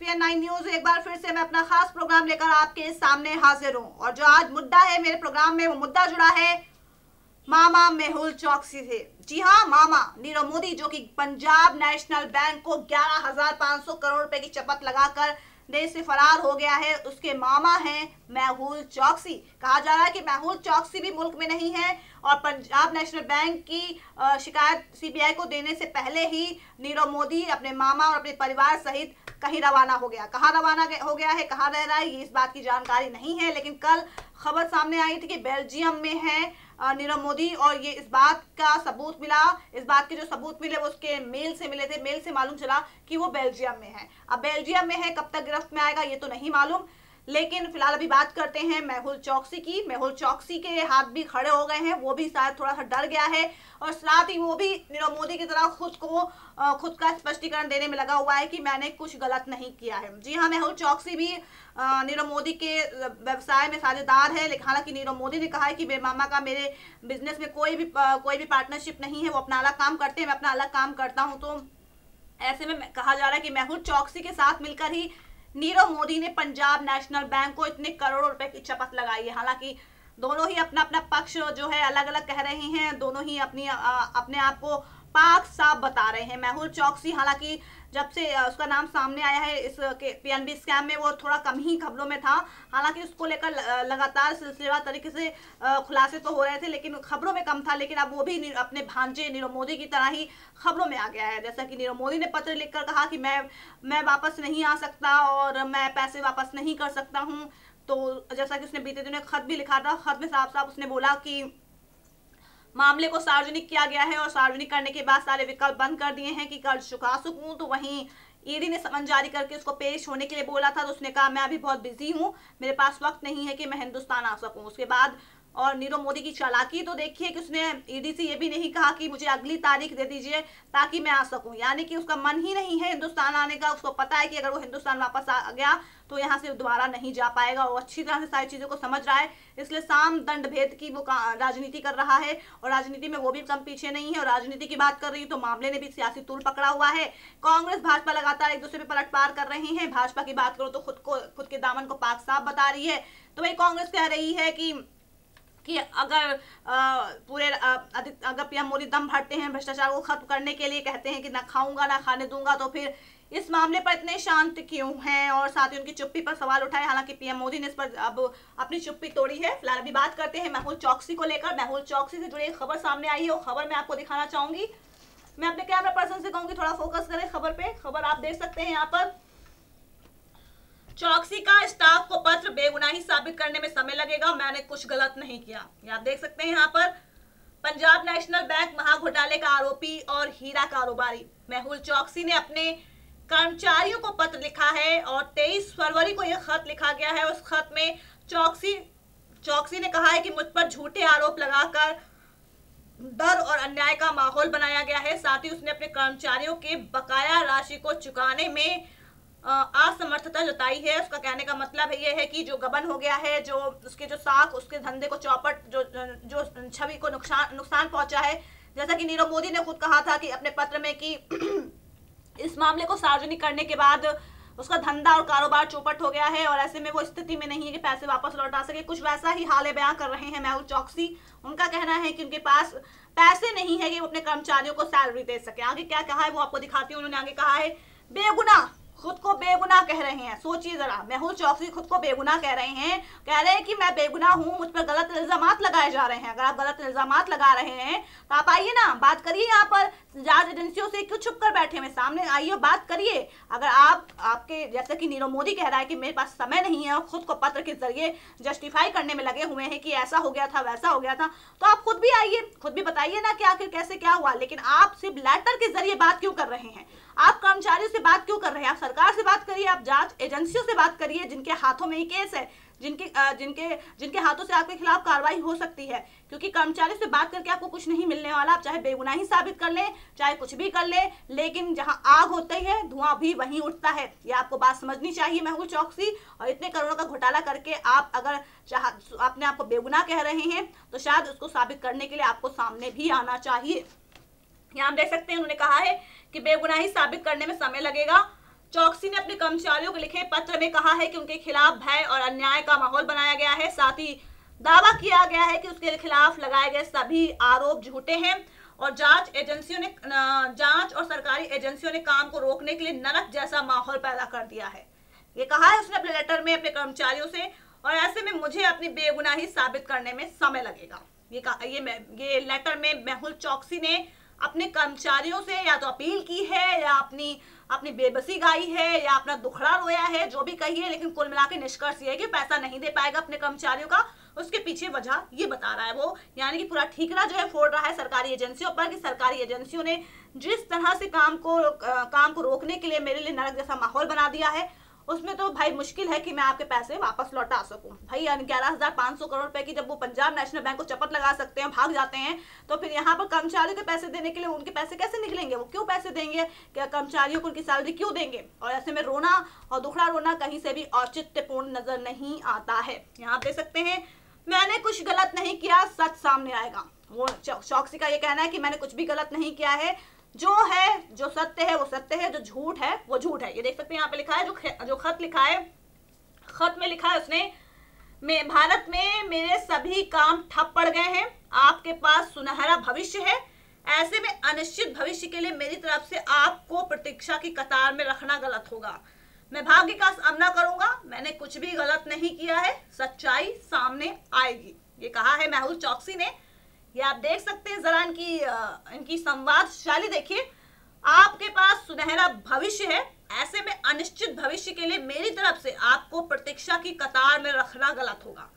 ESPN 9 news एक बार फिर से मैं अपना खास प्रोग्राम लेकर आपके सामने हाजिर हूं और जो आज मुद्दा है मेरे प्रोग्राम में वो मुद्दा जुड़ा है मामा मेहुल चौकसी से। जी हाँ, मामा नीरव मोदी जो कि पंजाब नेशनल बैंक को 11,500 करोड़ रुपए की शपथ लगाकर देश से फरार हो गया है, उसके मामा हैं मेहुल चौकसी। कहा जा रहा है कि मेहुल चौकसी भी मुल्क में नहीं है और पंजाब नेशनल बैंक की शिकायत CBI को देने से पहले ही नीरव मोदी अपने मामा और अपने परिवार सहित कहीं रवाना हो गया। कहाँ रवाना हो गया है, कहाँ रह रहा है, ये इस बात की जानकारी नहीं है, लेकिन कल खबर सामने आई थी कि बेल्जियम में है नीरव मोदी और ये इस बात का सबूत मिला, इस बात के जो सबूत मिले वो उसके मेल से मिले थे। मेल से मालूम चला कि वो बेल्जियम में है। अब बेल्जियम में है, कब तक गिरफ्त में आएगा ये तो नहीं मालूम, लेकिन फिलहाल अभी बात करते हैं मेहुल चौकसी की। मेहुल चौकसी के हाथ भी खड़े हो गए हैं, वो भी शायद थोड़ा सा डर गया है और साथ ही वो भी नीरव मोदी की तरह खुद का स्पष्टीकरण देने में लगा हुआ है कि मैंने कुछ गलत नहीं किया है। जी हाँ, मेहुल चौकसी भी नीरव मोदी के व्यवसाय में साझेदार है, लेकिन हालांकि नीरव मोदी ने कहा है कि मेरे मामा का मेरे बिजनेस में कोई भी पार्टनरशिप नहीं है, वो अपना अलग काम करते हैं, मैं अपना अलग काम करता हूँ। तो ऐसे में कहा जा रहा है कि मेहुल चौकसी के साथ मिलकर ही नीरव मोदी ने पंजाब नेशनल बैंक को इतने करोड़ों रुपए की शपथ लगाई है। हालांकि दोनों ही अपना अपना पक्ष जो है अलग अलग कह रहे हैं, दोनों ही अपने आप को पाक साफ बता रहे हैं। मेहुल चौकसी हालांकि जब से उसका नाम सामने आया है इस PNB स्कैम में वो थोड़ा कम ही खबरों में था, हालांकि उसको लेकर लगातार सिलसिलेवार तरीके से खुलासे तो हो रहे थे लेकिन खबरों में कम था। लेकिन अब वो भी अपने भांजे नीरव मोदी की तरह ही खबरों में आ गया है। जैसा कि नीरव मोदी ने पत्र लिखकर कहा कि मैं वापस नहीं आ सकता और मैं पैसे वापस नहीं कर सकता हूँ। तो जैसा कि उसने बीते दिनों खत भी लिखा था, खत में साफ साफ उसने बोला कि मामले को सार्वजनिक किया गया है और सार्वजनिक करने के बाद सारे विकल्प बंद कर दिए हैं कि कर्ज चुका सकूं। तो वहीं ED ने समन जारी करके उसको पेश होने के लिए बोला था, तो उसने कहा मैं अभी बहुत बिजी हूं, मेरे पास वक्त नहीं है कि मैं हिंदुस्तान आ सकूं। उसके बाद और नीरव मोदी की चालाकी तो देखिए कि उसने ED से ये भी नहीं कहा कि मुझे अगली तारीख दे दीजिए ताकि मैं आ सकूं, यानी कि उसका मन ही नहीं है हिंदुस्तान आने का। उसको पता है कि अगर वो हिंदुस्तान वापस आ गया तो यहाँ से दोबारा नहीं जा पाएगा। वो अच्छी तरह से सारी चीज़ों को समझ रहा है, इसलिए साम दंड भेद की वो राजनीति कर रहा है और राजनीति में वो भी कम पीछे नहीं है। और राजनीति की बात कर रही हूँ तो मामले ने भी सियासी तूल पकड़ा हुआ है। कांग्रेस भाजपा लगातार एक दूसरे पे पलटवार कर रही है। भाजपा की बात करो तो खुद के दामन को पाक साफ बता रही है, तो वही कांग्रेस कह रही है कि अगर अगर PM मोदी दम भरते हैं भ्रष्टाचार को खत्म करने के लिए, कहते हैं कि ना खाऊंगा ना खाने दूंगा, तो फिर इस मामले पर इतने शांत क्यों हैं और साथ ही उनकी चुप्पी पर सवाल उठाए। हालांकि PM मोदी ने इस पर अब अपनी चुप्पी तोड़ी है। फिलहाल अभी बात करते हैं मेहुल चौकसी को लेकर। मेहुल चौकसी से जुड़ी एक खबर सामने आई है, वो खबर मैं आपको दिखाना चाहूंगी। मैं अपने कैमरा पर्सन से कहूंगी थोड़ा फोकस करें खबर पे। खबर आप देख सकते हैं यहाँ पर, चौकसी का स्टाफ को पत्र, बेगुनाही साबित करने में समय लगेगा, मैंने कुछ गलत नहीं किया। ये आप देख सकते हैं यहाँ पर, पंजाब नेशनल बैंक महाघोटाले का आरोपी और हीरा कारोबारी मेहुल चौकसी ने अपने कर्मचारियों को पत्र लिखा है और 23 फरवरी को यह खत लिखा गया है। उस खत में चौकसी ने कहा है कि मुझ पर झूठे आरोप लगाकर डर और अन्याय का माहौल बनाया गया है। साथ ही उसने अपने कर्मचारियों के बकाया राशि को चुकाने में असमर्थता जताई है। उसका कहने का मतलब ये है कि जो गबन हो गया है, जो उसके जो साख, उसके धंधे को चौपट, जो छवि को नुकसान पहुंचा है। जैसा कि नीरव मोदी ने खुद कहा था कि अपने पत्र में कि इस मामले को सार्वजनिक करने के बाद उसका धंधा और कारोबार चौपट हो गया है और ऐसे में वो स्थिति में नहीं है कि पैसे वापस लौटा सके। कुछ वैसा ही हाल बयां कर रहे हैं मेहुल चौकसी। उनका कहना है कि उनके पास पैसे नहीं है कि वो अपने कर्मचारियों को सैलरी दे सके। आगे क्या कहा है वो आपको दिखाती हूँ। उन्होंने आगे कहा है, बेगुनाह, खुद को बेगुनाह कह रहे हैं। सोचिए जरा, मेहुल चौकसी खुद को बेगुनाह कह रहे हैं कि मैं बेगुनाह हूं, मुझ पर गलत इल्जामात लगाए जा रहे हैं। अगर आप गलत इल्जामात लगा रहे हैं तो आप आइए ना, बात करिए। यहाँ पर जांच एजेंसियों से क्यों छुप कर बैठे हुए, सामने आइए, बात करिए। अगर आपके जैसे कि नीरव मोदी कह रहा है कि मेरे पास समय नहीं है और खुद को पत्र के जरिए जस्टिफाई करने में लगे हुए हैं कि ऐसा हो गया था, वैसा हो गया था, तो आप खुद भी आइए, खुद भी बताइए ना कि आखिर कैसे क्या हुआ। लेकिन आप सिर्फ लेटर के जरिए बात क्यों कर रहे हैं? आप कर्मचारियों से बात क्यों कर रहे हैं? आप सरकार से बात करिए, आप जांच एजेंसियों से बात करिए जिनके हाथों में ही केस है, जिनके हाथों से आपके खिलाफ कार्रवाई हो सकती है। क्योंकि कर्मचारी से बात करके आपको कुछ नहीं मिलने वाला। आप चाहे बेगुनाही साबित कर लें, चाहे कुछ भी कर लें, लेकिन जहां आग होती है धुआं भी वहीं उठता है। ये आपको बात समझनी चाहिए मेहुल चौकसी। और इतने करोड़ों का घोटाला करके आप अगर अपने आपको बेगुनाह कह रहे हैं तो शायद उसको साबित करने के लिए आपको सामने भी आना चाहिए। यहाँ हम देख सकते हैं उन्होंने कहा है कि बेगुनाही साबित करने में समय लगेगा, चौकसी ने अपने कर्मचारियों को लिखे पत्र में कहा है कि उनके खिलाफ भय और अन्याय का माहौल बनाया गया है। साथ ही दावा किया गया है कि उसके खिलाफ लगाए गए सभी आरोप झूठे हैं और जांच और सरकारी एजेंसियों ने काम को रोकने के लिए नरक जैसा माहौल पैदा कर दिया है। ये कहा है उसने अपने लेटर में अपने कर्मचारियों से, और ऐसे में मुझे अपनी बेगुनाही साबित करने में समय लगेगा। ये लेटर में मेहुल चौकसी ने अपने कर्मचारियों से या तो अपील की है या अपनी बेबसी गाई है या अपना दुखड़ा रोया है, जो भी कही है, लेकिन कुल मिला के निष्कर्ष ये है कि पैसा नहीं दे पाएगा अपने कर्मचारियों का। उसके पीछे वजह ये बता रहा है वो, यानी कि पूरा ठीकरा जो है फोड़ रहा है सरकारी एजेंसियों पर कि सरकारी एजेंसियों ने जिस तरह से काम को रोकने के लिए मेरे लिए नरक जैसा माहौल बना दिया है, उसमें तो भाई मुश्किल है कि मैं आपके पैसे वापस लौटा सकूं। भाई 11,500 करोड़ रुपए की जब वो पंजाब नेशनल बैंक को चपत लगा सकते हैं, भाग जाते हैं, तो फिर यहाँ पर कर्मचारियों के पैसे देने के लिए उनके पैसे कैसे निकलेंगे? वो क्यों पैसे देंगे? क्या कर्मचारियों को उनकी सैलरी क्यों देंगे? और ऐसे में रोना और दुखड़ा रोना कहीं से भी औचित्यपूर्ण नजर नहीं आता है। यहाँ देख सकते हैं, मैंने कुछ गलत नहीं किया, सच सामने आएगा। वो चौकसी का ये कहना है कि मैंने कुछ भी गलत नहीं किया है, जो सत्य है वो सत्य है, जो झूठ है वो झूठ है। ये देख सकते हैं यहाँ पे लिखा है, जो खत लिखा है, खत में लिखा है उसने, भारत में मेरे सभी काम ठप पड़ गए हैं, आपके पास सुनहरा भविष्य है, ऐसे में अनिश्चित भविष्य के लिए मेरी तरफ से आपको प्रतीक्षा की कतार में रखना गलत होगा। मैं भाग्य का सामना करूंगा, मैंने कुछ भी गलत नहीं किया है, सच्चाई सामने आएगी। ये कहा है मेहुल चौकसी ने। ये आप देख सकते हैं, जरा इनकी संवाद शैली देखिए। आपके पास सुनहरा भविष्य है, ऐसे में अनिश्चित भविष्य के लिए मेरी तरफ से आपको प्रतीक्षा की कतार में रखना गलत होगा।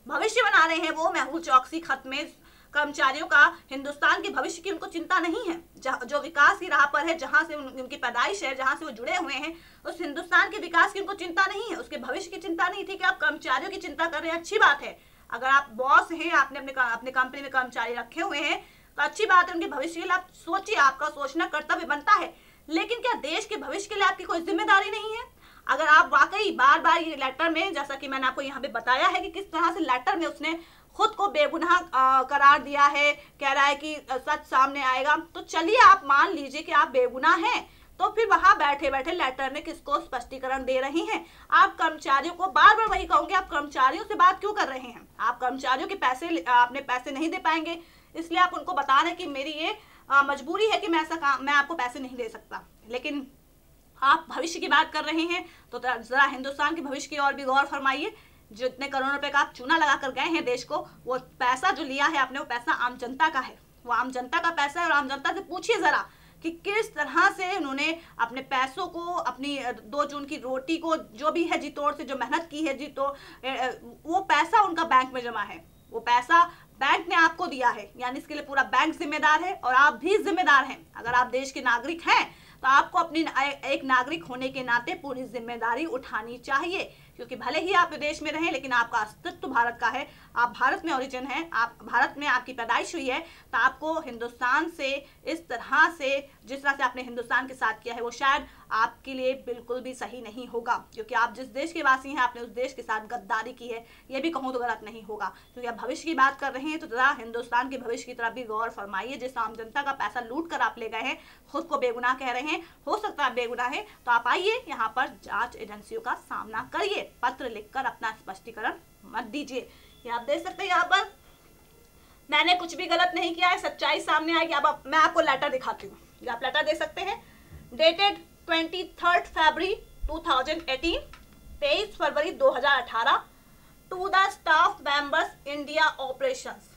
भविष्य बना रहे हैं वो मेहुल चौकसी खत में कर्मचारियों का। हिंदुस्तान के भविष्य की उनको चिंता नहीं है, जो विकास की राह पर है, जहां से उनकी पैदाइश है, जहां से वो जुड़े हुए हैं, उस हिंदुस्तान के विकास की उनको चिंता नहीं है, उसके भविष्य की चिंता नहीं थी। कि आप कर्मचारियों की चिंता कर रहे हैं, अच्छी बात है। अगर आप बॉस हैं, आपने अपने कंपनी में कर्मचारी रखे हुए हैं, तो अच्छी बात है, उनके भविष्य के लिए आप सोचिए, आपका सोचना कर्तव्य बनता है। लेकिन क्या देश के भविष्य के लिए आपकी कोई जिम्मेदारी नहीं है? अगर आप वाकई बार बार ये लेटर में, जैसा कि मैंने आपको यहाँ पे बताया है कि किस तरह से लेटर में उसने खुद को बेगुनाह करार दिया है, कह रहा है कि सच सामने आएगा, तो चलिए आप मान लीजिए कि आप बेगुनाह हैं, तो फिर वहां बैठे बैठे लेटर में किसको स्पष्टीकरण दे रही हैं? आप कर्मचारियों को, बार बार वही कहूंगे, आप कर्मचारियों से बात क्यों कर रहे हैं? आप कर्मचारियों के पैसे, अपने पैसे नहीं दे पाएंगे, इसलिए आप उनको बता रहे हैं कि मेरी ये मजबूरी है कि मैं आपको पैसे नहीं दे सकता। लेकिन आप भविष्य की बात कर रहे हैं, तो जरा हिंदुस्तान के भविष्य की और भी गौर फरमाइए। जितने करोड़ों रुपए का आप चूना लगा कर गए हैं देश को, वो पैसा जो लिया है आपने, वो पैसा आम जनता का है, वो आम जनता का पैसा है। और आम जनता से पूछिए जरा कि किस तरह से उन्होंने अपने पैसों को, अपनी 2 जून की रोटी को, जो भी है जी तोड़ से जो मेहनत की है, वो पैसा उनका बैंक में जमा है, वो पैसा बैंक ने आपको दिया है, यानी इसके लिए पूरा बैंक जिम्मेदार है और आप भी जिम्मेदार हैं। अगर आप देश के नागरिक हैं तो आपको अपनी एक नागरिक होने के नाते पूरी जिम्मेदारी उठानी चाहिए, क्योंकि भले ही आप विदेश में रहें, लेकिन आपका अस्तित्व भारत का है, आप भारत में ओरिजिन है, आप भारत में आपकी पैदाइश हुई है, तो आपको हिंदुस्तान से इस तरह से, जिस तरह से आपने हिंदुस्तान के साथ किया है, वो शायद आपके लिए बिल्कुल भी सही नहीं होगा, क्योंकि आप जिस देश के वासी हैं, आपने उस देश के साथ गद्दारी की है, ये भी कहूँ तो गलत नहीं होगा। क्योंकि आप भविष्य की बात कर रहे हैं, तो जरा हिंदुस्तान के भविष्य की तरफ भी गौर फरमाइए। जिस आम जनता का पैसा लूट कर आप ले गए हैं, खुद को बेगुनाह कह रहे हैं, हो सकता है बेगुनाह है, तो आप आइए यहाँ पर जांच एजेंसियों का सामना करिए, पत्र लिखकर अपना स्पष्टीकरण मत दीजिए। ये आप देख सकते हैं, यहाँ पर मैंने कुछ भी गलत नहीं किया है, सच्चाई सामने आएगी। अब मैं आपको लेटर दिखाती हूँ, ये आप लेटर देख सकते हैं, dated 23 February 2018, 23 February 2018, to the staff members India operations,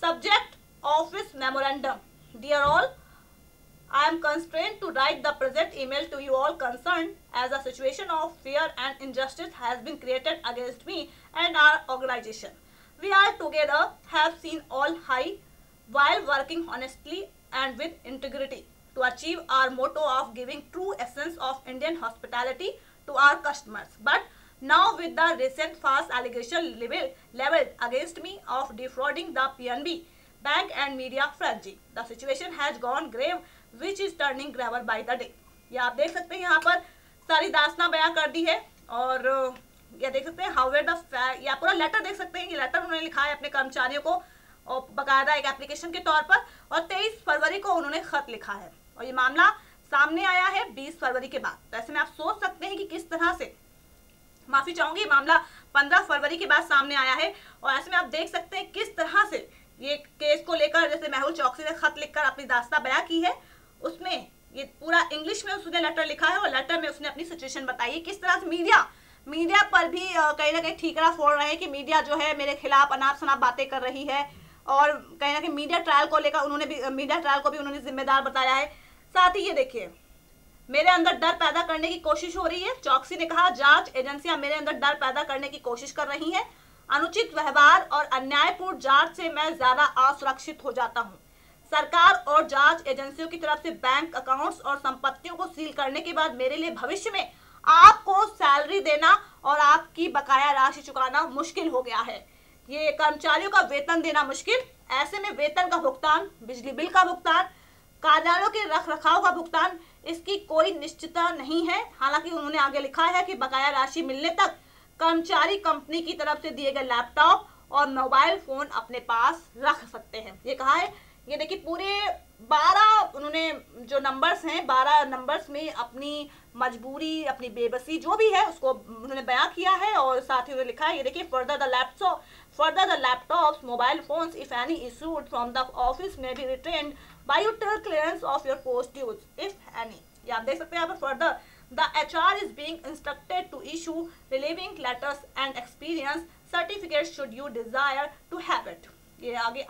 subject office memorandum, dear all, I am constrained to write the present email to you all concerned, as a situation of fear and injustice has been created against me and our organization. We all together have seen all high while working honestly and with integrity to achieve our motto of giving true essence of Indian hospitality to our customers. But now with the recent false allegation leveled against me of defrauding the PNB bank and media frenzy, the situation has gone grave, which is turning graver by the day. ये आप देख सकते हैं, यहाँ पर सारी दास्तां बयां कर दी है। और ये देख सकते हैं, हाउएवर द, या पूरा लेटर देख सकते हैं, ये लेटर उन्होंने लिखा है अपने कर्मचारियों को और बकायदा एक एप्लीकेशन के तौर पर, और 23 फरवरी को उन्होंने खत लिखा है। और ये मामला सामने आया है 20 फरवरी के बाद। तो ऐसे में आप सोच सकते हैं कि किस तरह से, माफी चाहूंगी, मामला 15 फरवरी के बाद सामने आया है। और ऐसे में आप देख सकते हैं किस तरह से ये केस को लेकर, जैसे मेहुल चौकसी ने खत लिखकर अपनी दास्तां बयां की है, उसमें ये पूरा इंग्लिश में उसने लेटर लिखा है और लेटर में उसने अपनी सिचुएशन बताई है। किस तरह से मीडिया पर भी कहीं ना कहीं ठीकरा फोड़ रहे हैं कि मीडिया जो है मेरे खिलाफ अनाप शनाप बातें कर रही है, और कहीं ना कहीं मीडिया ट्रायल को लेकर मीडिया ट्रायल को भी उन्होंने जिम्मेदार बताया है। साथ ही ये देखिए, मेरे अंदर डर पैदा करने की कोशिश हो रही है। चौकसी ने कहा, जांच एजेंसियां मेरे अंदर डर पैदा करने की कोशिश कर रही हैं। अनुचित व्यवहार और अन्यायपूर्ण जांच से मैं ज्यादा असुरक्षित हो जाता हूं। सरकार और जांच एजेंसियों की तरफ से बैंक अकाउंट्स और संपत्तियों को सील करने के बाद मेरे लिए भविष्य में आपको सैलरी देना और आपकी बकाया राशि चुकाना मुश्किल हो गया है। ये कर्मचारियों का वेतन देना मुश्किल, ऐसे में वेतन का भुगतान, बिजली बिल का भुगतान, कार्यालयों के रख रखाव का भुगतान, इसकी कोई निश्चितता नहीं है। हालांकि उन्होंने आगे लिखा है कि बकाया राशि मिलने तक कर्मचारी कंपनी की तरफ से दिए गए लैपटॉप और मोबाइल फोन अपने पास रख सकते हैं, ये कहा है। ये देखिए, पूरे 12 उन्होंने जो नंबर्स हैं, 12 नंबर्स में अपनी मजबूरी, अपनी बेबसी जो भी है उसको उन्होंने बयां किया है। और साथ ही उन्होंने लिखा है, ये देखिए, further the laptops, mobile phones if any issued from the office may be retained by your till clearance of your post dues if any. ये आप देख सकते हैं यहाँ पर, further the HR is being instructed to issue relieving letters and experience certificates should you desire to have it. ये आगे,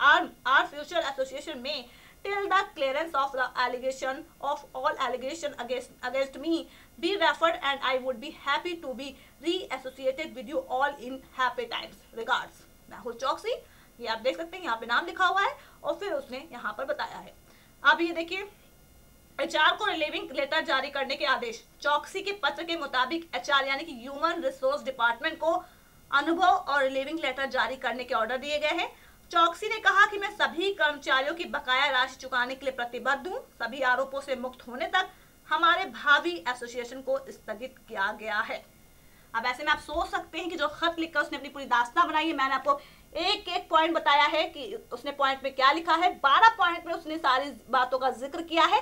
our future association may till the clearance of the allegation of all allegation against me be referred and I would be happy to be reassociated with you all in happy times. Regards, Mehul चौकसी। ये आप देख सकते हैं, यहाँ पे नाम लिखा हुआ है और फिर उसने यहाँ पर बताया है। अब ये देखिए, एचआर को रिलीविंग लेटर जारी करने के आदेश। चौकसी के पत्र के मुताबिक एचआर यानी कि ह्यूमन रिसोर्स डिपार्टमेंट को अनुभव और रिलीविंग लेटर जारी करने के ऑर्डर दिए गए हैं। चौकसी ने कहा कि मैं सभी कर्मचारियों की बकाया राशि चुकाने के लिए प्रतिबद्ध हूं। सभी आरोपों से मुक्त होने तक हमारे भावी एसोसिएशन को स्थगित किया गया है। अब ऐसे में आप सोच सकते हैं कि जो खत लिखकर उसने अपनी पूरी दास्तां बनाई है, मैंने आपको एक एक पॉइंट बताया है कि उसने पॉइंट में क्या लिखा है। 12 पॉइंट में उसने सारी बातों का जिक्र किया है,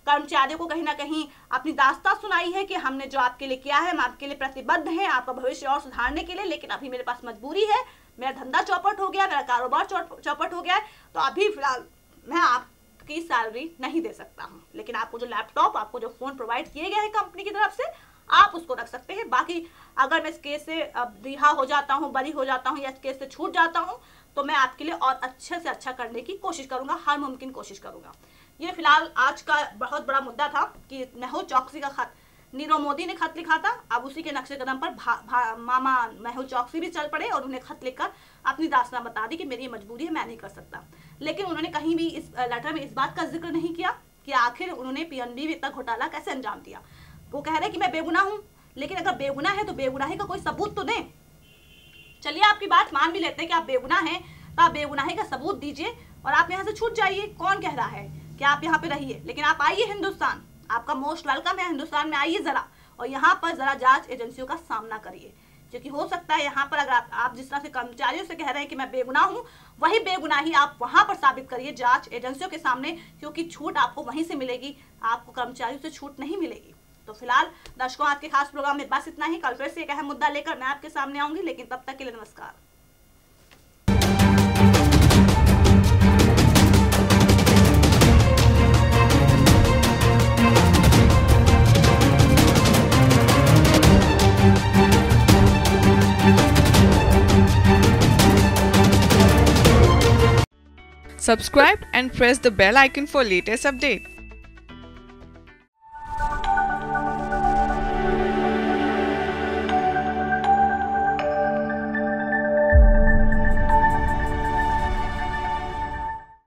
कर्मचारियों को कहीं ना कहीं अपनी दास्तां सुनाई है कि हमने जो आपके लिए किया है, हम आपके लिए प्रतिबद्ध हैं, आपका भविष्य और सुधारने के लिए, लेकिन अभी मेरे पास मजबूरी है, मेरा धंधा चौपट हो गया, मेरा कारोबार चौपट हो गया है, तो अभी फिलहाल मैं आपकी सैलरी नहीं दे सकता हूं। लेकिन आपको जो लैपटॉप, आपको जो फोन प्रोवाइड किए गए हैं कंपनी की तरफ से, आप उसको रख सकते हैं। बाकी अगर मैं इस केस से रिहा हो जाता हूँ, बरी हो जाता हूँ या इस केस से छूट जाता हूँ, तो मैं आपके लिए और अच्छे से अच्छा करने की कोशिश करूंगा, हर मुमकिन कोशिश करूंगा। ये फिलहाल आज का बहुत बड़ा मुद्दा था कि मेहुल चौकसी का खत, नीरव मोदी ने खत लिखा था, अब उसी के नक्शे कदम पर मामा मेहुल चौकसी भी चल पड़े और उन्हें खत लिखकर अपनी दास्तां बता दी कि मेरी ये मजबूरी है, मैं नहीं कर सकता। लेकिन उन्होंने कहीं भी इस लेटर में इस बात का जिक्र नहीं किया कि आखिर उन्होंने पीएनबी वित्त घोटाला कैसे अंजाम दिया। वो कह रहे कि मैं बेगुनाह हूं, लेकिन अगर बेगुनाह है तो बेगुनाही का कोई सबूत तो दें। चलिए, आपकी बात मान भी लेते हैं कि आप बेगुनाह हैं, तो आप बेगुनाही का सबूत दीजिए और आप यहाँ से छूट जाइए। कौन कह रहा है कि आप यहाँ पे रहिए, लेकिन आप आइए हिंदुस्तान, आपका मोस्ट वेलकम है हिंदुस्तान में, आइए जरा और यहाँ पर जरा जांच एजेंसियों का सामना करिए। क्योंकि हो सकता है यहाँ पर अगर आप जिस तरह से कर्मचारियों से कह रहे हैं कि मैं बेगुनाह हूँ, वही बेगुनाही आप वहाँ पर साबित करिए जांच एजेंसियों के सामने, क्योंकि छूट आपको वहीं से मिलेगी, आपको कर्मचारियों से छूट नहीं मिलेगी। तो फिलहाल दर्शकों, आज के खास प्रोग्राम में बस इतना ही। कल फिर से एक अहम मुद्दा लेकर मैं आपके सामने आऊंगी, लेकिन तब तक के लिए नमस्कार। Subscribe and press the bell icon for latest update.